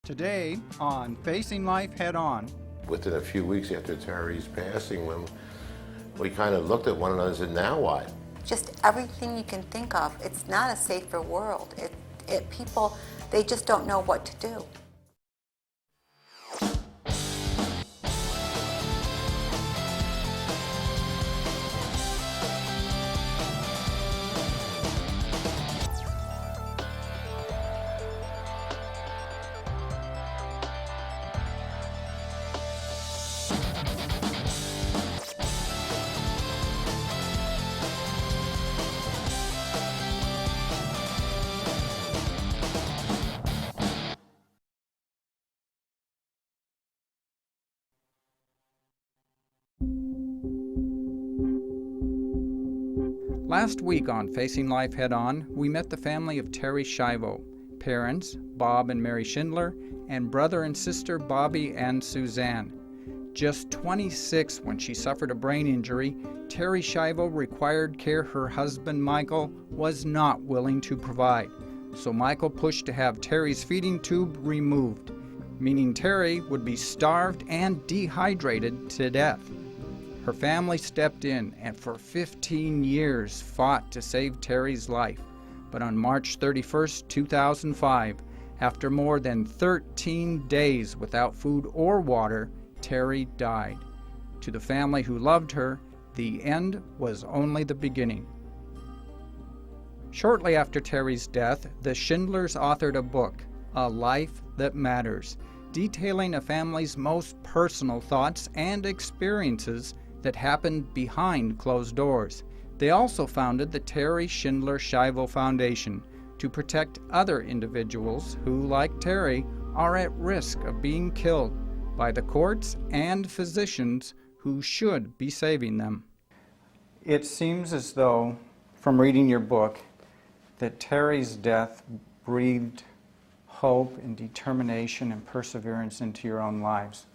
Today on Facing Life Head On. Within a few weeks after Terri's passing, when we kind of looked at one another and said, now what? Just everything you can think of. It's not a safer world. People, they just don't know what to do. Last week on Facing Life Head On, we met the family of Terri Schiavo, parents Bob and Mary Schindler, and brother and sister Bobby and Suzanne. Just 26 when she suffered a brain injury, Terri Schiavo required care her husband Michael was not willing to provide. So Michael pushed to have Terri's feeding tube removed, meaning Terri would be starved and dehydrated to death. Her family stepped in and for 15 years fought to save Terri's life. But on March 31st, 2005, after more than 13 days without food or water, Terri died. To the family who loved her, the end was only the beginning. Shortly after Terri's death, the Schindlers authored a book, A Life That Matters, detailing a family's most personal thoughts and experiences that happened behind closed doors. They also founded the Terri Schindler Schiavo Foundation to protect other individuals who, like Terri, are at risk of being killed by the courts and physicians who should be saving them. It seems as though, from reading your book, that Terri's death breathed hope and determination and perseverance into your own lives,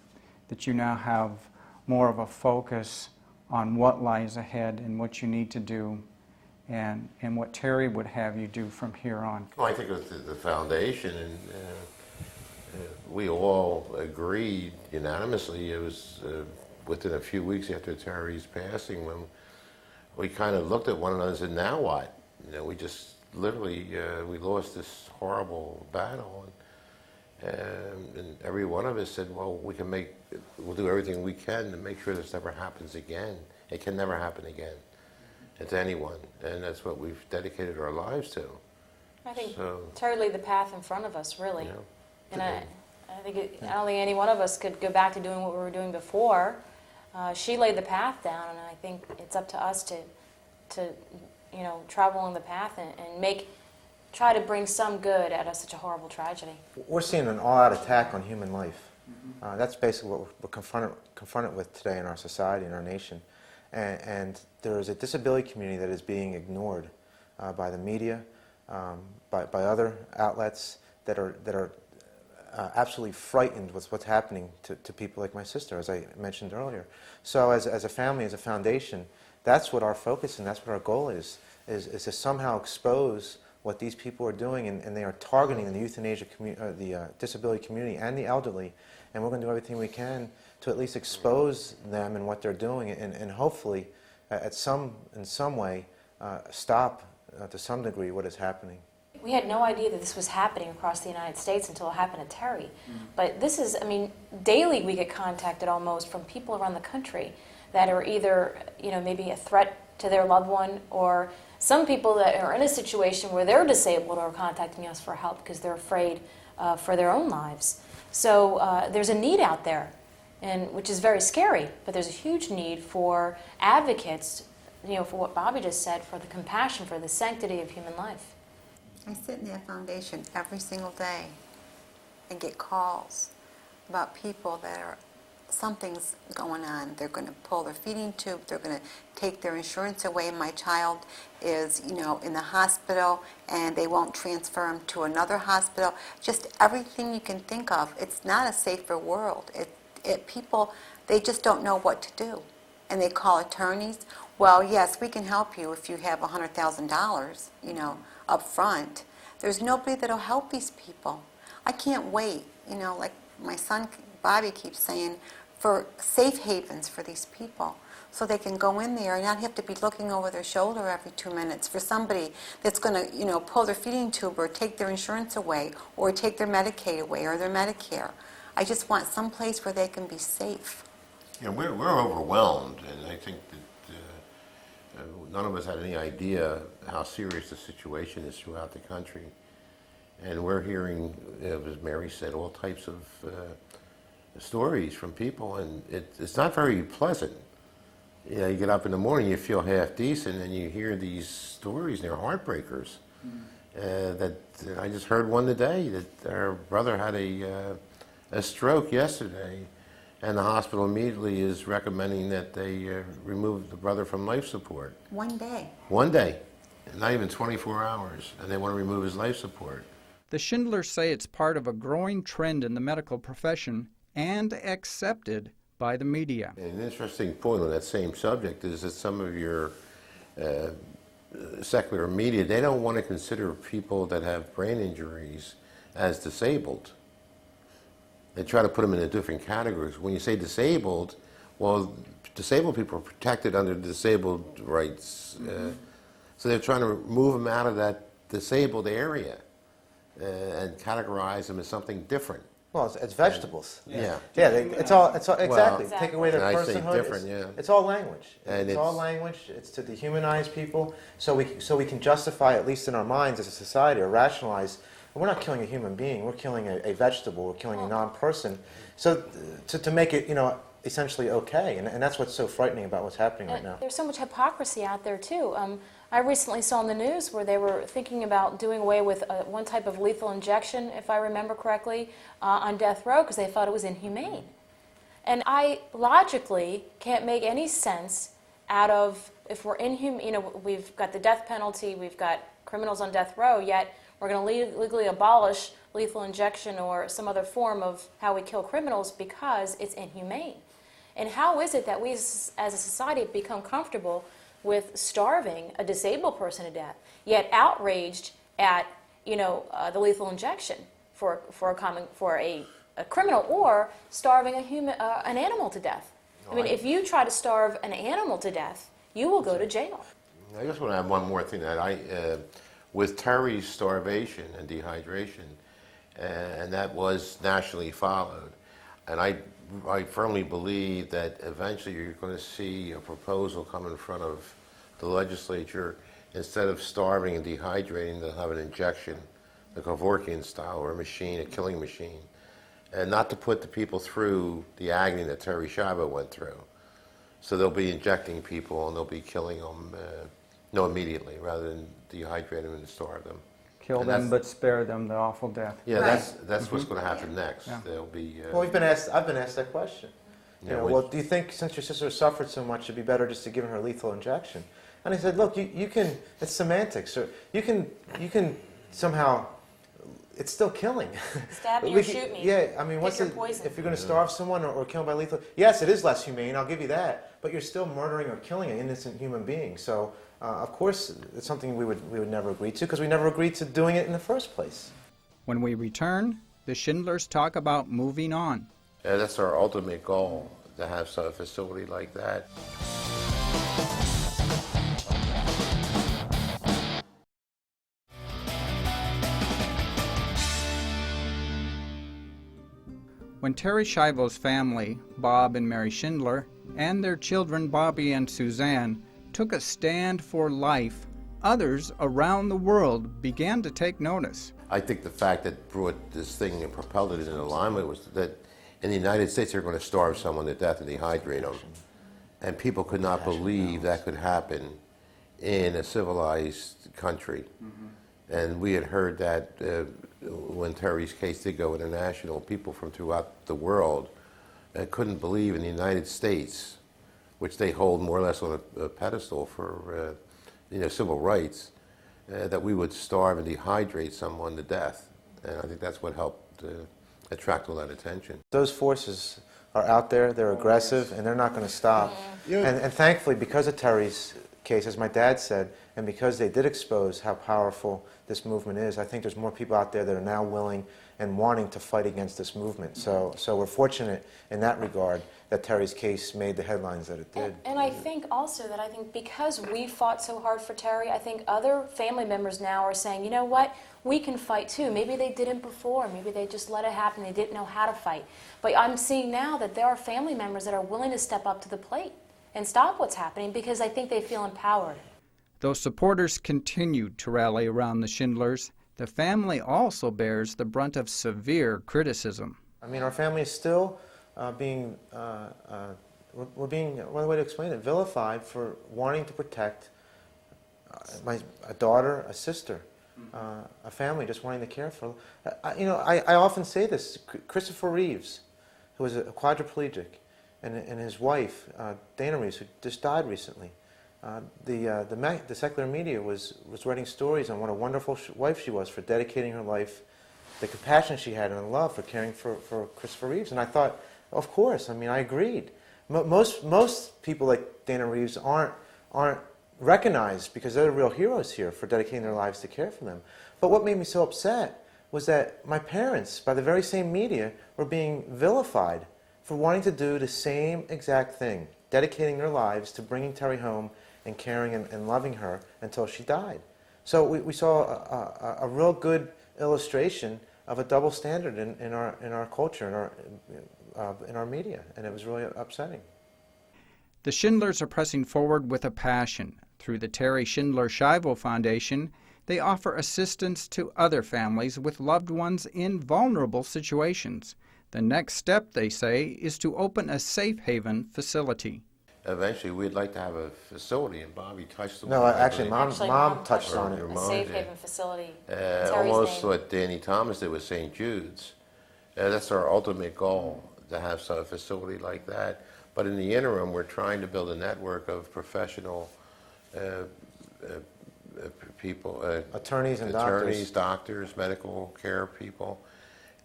that you now have more of a focus on what lies ahead and what you need to do and what Terri would have you do from here on. Well, I think with the foundation, and we all agreed unanimously, it was within a few weeks after Terri's passing when we kind of looked at one another and said, now what? We just literally, we lost this horrible battle. And every one of us said, well, we'll do everything we can to make sure this never happens again. It can never happen again to anyone. And that's what we've dedicated our lives to. I think Terri laid the path in front of us, really. Yeah. And I don't think any one of us could go back to doing what we were doing before. She laid the path down, and I think it's up to us to travel on the path and try to bring some good out of such a horrible tragedy. We're seeing an all-out attack on human life. That's basically what we're confronted with today in our society, in our nation. And there is a disability community that is being ignored by the media, by other outlets that are absolutely frightened with what's happening to people like my sister, as I mentioned earlier. So as a family, as a foundation, that's what our focus and that's what our goal is to somehow expose what these people are doing, and they are targeting the euthanasia the disability community and the elderly, and we're going to do everything we can to at least expose them and what they're doing, and hopefully, in some way, stop to some degree what is happening. We had no idea that this was happening across the United States until it happened to Terri. But this is, daily we get contacted almost from people around the country that are either, maybe a threat to their loved one, or some people that are in a situation where they're disabled are contacting us for help because they're afraid for their own lives. So there's a need out there, which is very scary, but there's a huge need for advocates, for what Bobby just said, for the compassion, for the sanctity of human life. I sit in that foundation every single day and get calls about people that are something's going on. They're going to pull their feeding tube. They're going to take their insurance away. My child is, in the hospital, and they won't transfer him to another hospital. Just everything you can think of. It's not a safer world. People, they just don't know what to do, and they call attorneys. Well, yes, we can help you if you have $100,000, up front. There's nobody that'll help these people. I can't wait like my son Bobby keeps saying, for safe havens for these people, so they can go in there and not have to be looking over their shoulder every 2 minutes for somebody that's going to, pull their feeding tube or take their insurance away or take their Medicaid away or their Medicare. I just want some place where they can be safe. Yeah, we're overwhelmed, and I think that none of us had any idea how serious the situation is throughout the country. And we're hearing, as Mary said, all types of stories from people, and it's not very pleasant. You get up in the morning, you feel half decent, and you hear these stories, and they're heartbreakers. That I just heard one today, that our brother had a stroke yesterday, and the hospital immediately is recommending that they remove the brother from life support. One day. One day, not even 24 hours, and they want to remove his life support. The Schindlers say it's part of a growing trend in the medical profession and accepted by the media. An interesting point on that same subject is that some of your secular media, they don't want to consider people that have brain injuries as disabled. They try to put them into different categories. When you say disabled, well, disabled people are protected under disabled rights. So they're trying to move them out of that disabled area and categorize them as something different. Well, it's vegetables. Yeah. It's all exactly. Well, Take away their I say personhood. different, It's all language. And it's all language. It's to dehumanize people, so we can justify, at least in our minds as a society, or rationalize. We're not killing a human being. We're killing a vegetable. We're killing a non-person. So to make it, essentially okay, and that's what's so frightening about what's happening right now. There's so much hypocrisy out there too. I recently saw in the news where they were thinking about doing away with one type of lethal injection, if I remember correctly, on death row because they thought it was inhumane. And I logically can't make any sense out of, if we're inhumane, we've got the death penalty, we've got criminals on death row, yet we're going to legally abolish lethal injection or some other form of how we kill criminals because it's inhumane. And how is it that we as a society have become comfortable with starving a disabled person to death, yet outraged at the lethal injection for a criminal, or starving an animal to death? I mean, if you try to starve an animal to death, you will go to jail. I just want to add one more thing that with Terri's starvation and dehydration, and that was nationally followed, and I firmly believe that eventually you're going to see a proposal come in front of the legislature. Instead of starving and dehydrating, they'll have an injection, like a Kevorkian style, or a killing machine, and not to put the people through the agony that Terri Schiavo went through. So they'll be injecting people and they'll be killing them immediately, rather than dehydrate them and starve them. Kill them but spare them the awful death. Yeah, Right. that's what's going to happen next. Yeah. They'll be. Well, I've been asked that question. Yeah, Well, do you think since your sister suffered so much, it'd be better just to give her lethal injection? And I said, look, you can. It's semantics. Or you can somehow. It's still killing. Stab me or shoot me. Yeah, I mean, Pick your poison. if you're going to starve someone or kill them by lethal? Yes, it is less humane. I'll give you that. But you're still murdering or killing an innocent human being. So, of course, it's something we would never agree to, because we never agreed to doing it in the first place. When we return, the Schindlers talk about moving on. That's our ultimate goal, to have a facility like that. When Terri Schiavo's family, Bob and Mary Schindler, and their children Bobby and Suzanne, took a stand for life, others around the world began to take notice. I think the fact that brought this thing and propelled it into alignment was that in the United States they're going to starve someone to death and dehydrate them. And people could not believe that could happen in a civilized country. And we had heard that when Terri's case did go international, people from throughout the world couldn't believe in the United States, which they hold more or less on a pedestal for civil rights, that we would starve and dehydrate someone to death. And I think that's what helped attract all that attention. Those forces are out there, they're aggressive, and they're not going to stop. And thankfully, because of Terri's case, as my dad said, and because they did expose how powerful this movement is, I think there's more people out there that are now willing and wanting to fight against this movement. So we're fortunate in that regard that Terri's case made the headlines that it did. And I think also that because we fought so hard for Terri, I think other family members now are saying, you know what, we can fight too. Maybe they didn't before. Maybe they just let it happen. They didn't know how to fight. But I'm seeing now that there are family members that are willing to step up to the plate and stop what's happening because I think they feel empowered. Though supporters continued to rally around the Schindlers, the family also bears the brunt of severe criticism. I mean, our family is still being, we're being, one way to explain it, vilified for wanting to protect a daughter, a sister, a family, just wanting to care for. I often say this. Christopher Reeves, who was a quadriplegic, and his wife, Dana Reeves, who just died recently. The secular media was writing stories on what a wonderful wife she was for dedicating her life, the compassion she had and the love for caring for Christopher Reeves. And I thought, of course, I mean, I agreed. Most people like Dana Reeves aren't recognized because they're the real heroes here for dedicating their lives to care for them. But what made me so upset was that my parents, by the very same media, were being vilified for wanting to do the same exact thing, dedicating their lives to bringing Terri home and caring and loving her until she died. So we saw a real good illustration of a double standard in our culture, in our media, and it was really upsetting. The Schindlers are pressing forward with a passion. Through the Terri Schindler Schiavo Foundation, they offer assistance to other families with loved ones in vulnerable situations. The next step, they say, is to open a safe haven facility. Eventually, we'd like to have a facility, and Bobby touched on it. No, actually, Mom touched on it. A safe haven facility. Almost what Danny Thomas did with St. Jude's. That's our ultimate goal, to have some facility like that. But in the interim, we're trying to build a network of professional people, attorneys, doctors, medical care people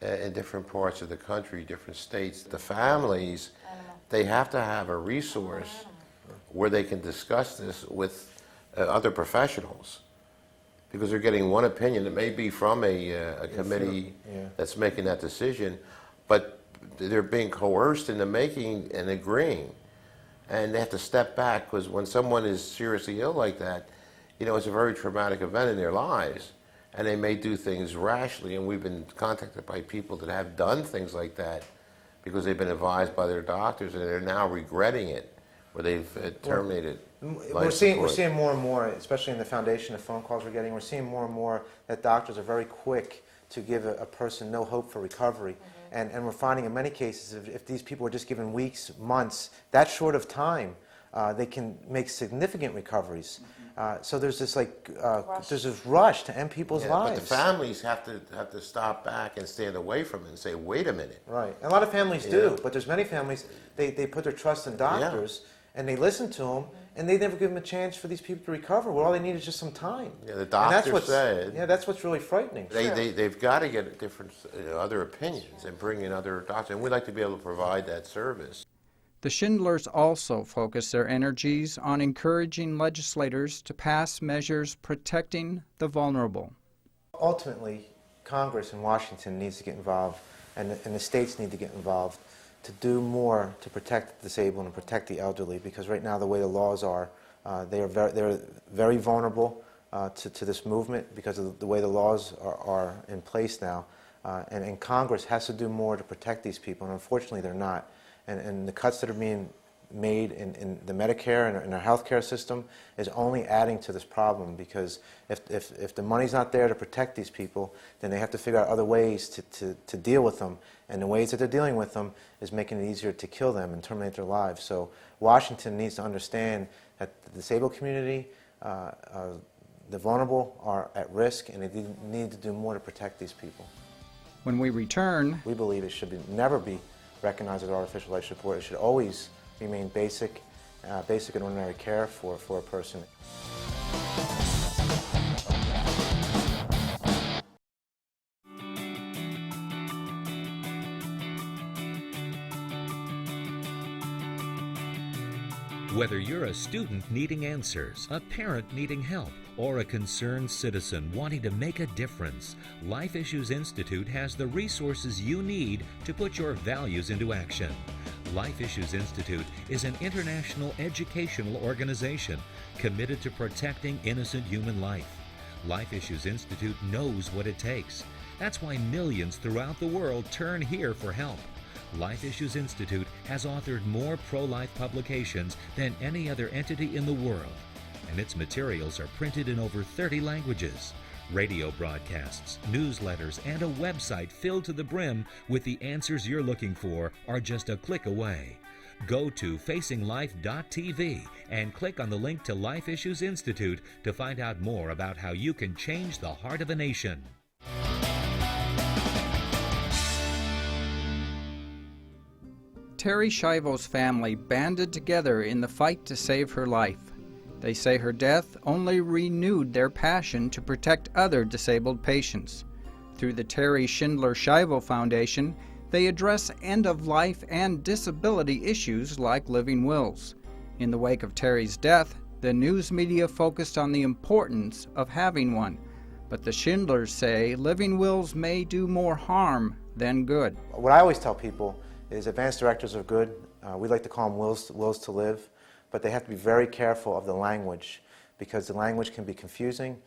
in different parts of the country, different states. The families, they have to have a resource where they can discuss this with other professionals, because they're getting one opinion. It may be from a committee that's making that decision, but they're being coerced into making and agreeing, and they have to step back, because when someone is seriously ill like that, it's a very traumatic event in their lives, and they may do things rashly. And we've been contacted by people that have done things like that because they've been advised by their doctors, and they're now regretting it, where they've terminated. We're seeing more and more, especially in the foundation, the phone calls we're getting. We're seeing more and more that doctors are very quick to give a person no hope for recovery. And we're finding in many cases, if these people are just given weeks, months, that short of time, they can make significant recoveries. So there's this there's this rush to end people's lives. But the families have to stop back and stand away from it and say, wait a minute. Right. And a lot of families do, but there's many families, they put their trust in doctors, and they listen to them, and they never give them a chance for these people to recover. Well, all they need is just some time. Yeah, the doctor said. Yeah, that's what's really frightening. They've got to get different other opinions and bring in other doctors, and we'd like to be able to provide that service. The Schindlers also focus their energies on encouraging legislators to pass measures protecting the vulnerable. Ultimately, Congress in Washington needs to get involved, and the states need to get involved to do more to protect the disabled and protect the elderly, because right now the way the laws are, they're very vulnerable to this movement because of the way the laws are in place now. And Congress has to do more to protect these people, and unfortunately they're not. And the cuts that are being made in the Medicare and in our healthcare system is only adding to this problem, because if the money's not there to protect these people, then they have to figure out other ways to deal with them. And the ways that they're dealing with them is making it easier to kill them and terminate their lives. So Washington needs to understand that the disabled community, the vulnerable, are at risk, and they need to do more to protect these people. When we return, we believe it should never be recognized as artificial life support. It should always remain basic and ordinary care for a person. Whether you're a student needing answers, a parent needing help, or a concerned citizen wanting to make a difference, Life Issues Institute has the resources you need to put your values into action. Life Issues Institute is an international educational organization committed to protecting innocent human life. Life Issues Institute knows what it takes. That's why millions throughout the world turn here for help. Life Issues Institute has authored more pro-life publications than any other entity in the world, and its materials are printed in over 30 languages. Radio broadcasts, newsletters, and a website filled to the brim with the answers you're looking for are just a click away. Go to facinglife.tv and click on the link to Life Issues Institute to find out more about how you can change the heart of a nation. Terri Schiavo's family banded together in the fight to save her life. They say her death only renewed their passion to protect other disabled patients. Through the Terri Schindler Schiavo Foundation, they address end-of-life and disability issues like living wills. In the wake of Terri's death, the news media focused on the importance of having one. But the Schindlers say living wills may do more harm than good. What I always tell people is advance directives are good. We like to call them wills to live, but they have to be very careful of the language because the language can be confusing.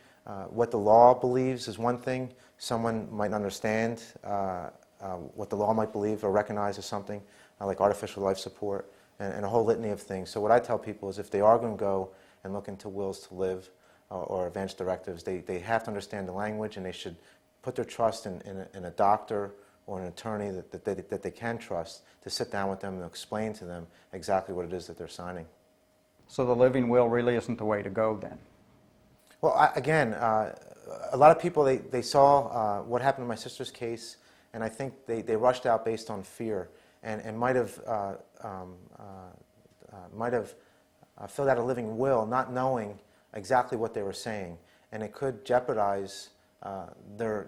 What the law believes is one thing. Someone might understand what the law might believe or recognize as something, like artificial life support, and a whole litany of things. So what I tell people is if they are going to go and look into wills to live or advance directives, they have to understand the language, and they should put their trust in a doctor or an attorney that they can trust to sit down with them and explain to them exactly what it is that they're signing. So the living will really isn't the way to go then? Well, a lot of people, they saw what happened in my sister's case, and I think they rushed out based on fear and might have filled out a living will not knowing exactly what they were saying, and it could jeopardize their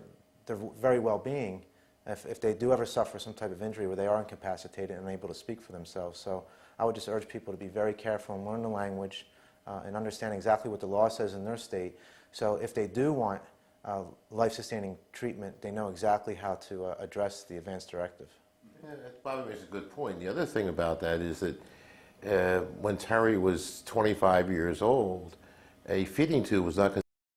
very well-being if they do ever suffer some type of injury where they are incapacitated and unable to speak for themselves. So I would just urge people to be very careful and learn the language and understand exactly what the law says in their state. So if they do want life-sustaining treatment, they know exactly how to address the advance directive. Yeah, that probably makes a good point. The other thing about that is that when Terri was 25 years old, a feeding tube was not